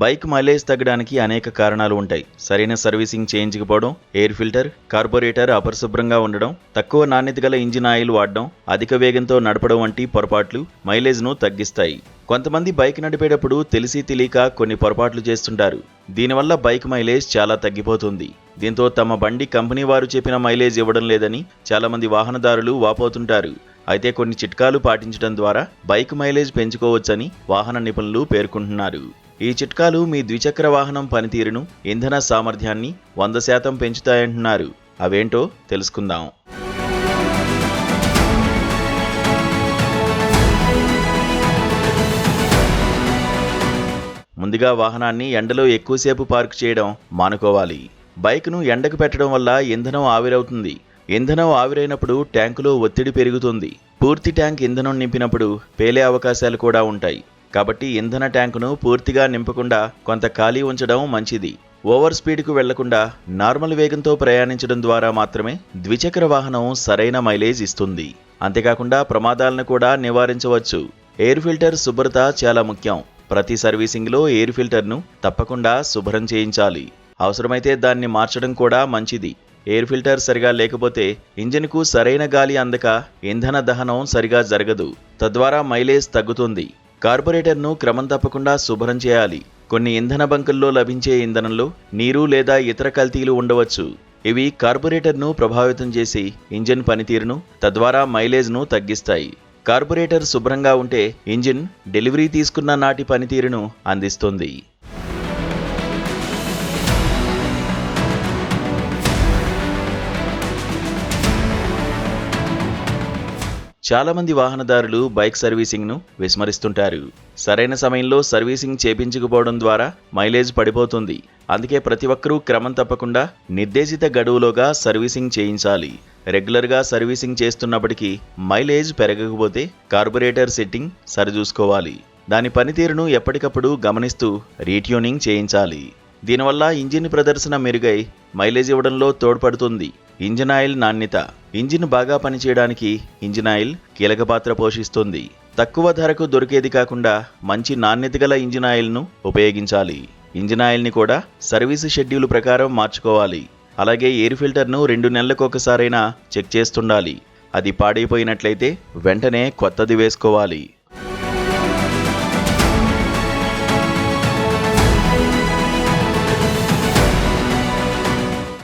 Bike mileage తగ్గడానికి అనేక కారణాలు ఉంటాయి. సరైన సర్వీసింగ్ చేయించకపోవడం, ఎయిర్ ఫిల్టర్, కార్బొరేటర్ అపరిశుభ్రంగా ఉండడం, తక్కువ నాణ్యత గల ఇంజిన్ ఆయిల్ వాడడం, అధిక వేగంతో నడపడం వంటి పొరపాట్లు మైలేజ్ను తగ్గిస్తాయి. కొంతమంది బైక్ నడిపేటప్పుడు తెలిసి తెలియక కొన్ని పొరపాట్లు చేస్తుంటారు. దీనివల్ల బైక్ మైలేజ్ చాలా తగ్గిపోతుంది. దీంతో తమ బండి కంపెనీ వారు చెప్పిన మైలేజ్ ఇవ్వడం లేదని చాలామంది వాహనదారులు వాపోతుంటారు. అయితే కొన్ని చిట్కాలు పాటించడం ద్వారా బైక్ మైలేజ్ పెంచుకోవచ్చని వాహన నిపుణులు పేర్కొంటున్నారు. ఈ చిట్కాలు మీ ద్విచక్ర వాహనం పనితీరును, ఇంధన సామర్థ్యాన్ని 100% పెంచుతాయంటున్నారు. అవేంటో తెలుసుకుందాం. ముందుగా వాహనాన్ని ఎండలో ఎక్కువసేపు పార్క్ చేయడం మానుకోవాలి. బైక్ను ఎండకు పెట్టడం వల్ల ఇంధనం ఆవిరవుతుంది. ఇంధనం ఆవిరైనప్పుడు ట్యాంకులో ఒత్తిడి పెరుగుతుంది. పూర్తి ట్యాంక్ ఇంధనం నింపినప్పుడు పేలే అవకాశాలు కూడా ఉంటాయి. కాబట్టి ఇంధన ట్యాంకును పూర్తిగా నింపకుండా కొంత ఖాళీ ఉంచడం మంచిది. ఓవర్ స్పీడ్కు వెళ్లకుండా నార్మల్ వేగంతో ప్రయాణించడం ద్వారా మాత్రమే ద్విచక్ర వాహనం సరైన మైలేజ్ ఇస్తుంది. అంతేకాకుండా ప్రమాదాలను కూడా నివారించవచ్చు. ఎయిర్ ఫిల్టర్ శుభ్రత చాలా ముఖ్యం. ప్రతి సర్వీసింగ్లో ఎయిర్ ఫిల్టర్ను తప్పకుండా శుభ్రం చేయించాలి. అవసరమైతే దాన్ని మార్చడం కూడా మంచిది. ఎయిర్ ఫిల్టర్ సరిగా లేకపోతే ఇంజిన్కు సరైన గాలి అందక ఇంధన దహనం సరిగా జరగదు. తద్వారా మైలేజ్ తగ్గుతుంది. కార్బొరేటర్ను క్రమం తప్పకుండా శుభ్రం చేయాలి. కొన్ని ఇంధన బంకుల్లో లభించే ఇంధనంలో నీరు లేదా ఇతర కల్తీలు ఉండవచ్చు. ఇవి కార్బొరేటర్ను ప్రభావితం చేసి ఇంజిన్ పనితీరును, తద్వారా మైలేజ్ను తగ్గిస్తాయి. కార్బొరేటర్ శుభ్రంగా ఉంటే ఇంజిన్ డెలివరీ తీసుకున్న నాటి పనితీరును అందిస్తుంది. చాలామంది వాహనదారులు బైక్ సర్వీసింగ్ను విస్మరిస్తుంటారు. సరైన సమయంలో సర్వీసింగ్ చేపించకపోవడం ద్వారా మైలేజ్ పడిపోతుంది. అందుకే ప్రతి ఒక్కరూ క్రమం తప్పకుండా నిర్దేశిత గడువులోగా సర్వీసింగ్ చేయించాలి. రెగ్యులర్గా సర్వీసింగ్ చేస్తున్నప్పటికీ మైలేజ్ పెరగకపోతే కార్బొరేటర్ సెట్టింగ్ సరిచూసుకోవాలి. దాని పనితీరును ఎప్పటికప్పుడు గమనిస్తూ రీట్యూనింగ్ చేయించాలి. దీనివల్ల ఇంజిన్ ప్రదర్శన మెరుగై మైలేజ్ ఇవ్వడంలో తోడ్పడుతుంది. ఇంజిన్ ఆయిల్ నాణ్యత. ఇంజిన్ బాగా పనిచేయడానికి ఇంజిన్ ఆయిల్ కీలక పాత్ర పోషిస్తుంది. తక్కువ ధరకు దొరికేది కాకుండా మంచి నాణ్యత గల ఇంజిన్ ఆయిల్ను ఉపయోగించాలి. ఇంజిన్ ఆయిల్ని కూడా సర్వీసు షెడ్యూల్ ప్రకారం మార్చుకోవాలి. అలాగే ఎయిర్ ఫిల్టర్ను 2 నెలలకు ఒకసారైనా చెక్ చేస్తుండాలి. అది పాడైపోయినట్లయితే వెంటనే కొత్తది వేసుకోవాలి.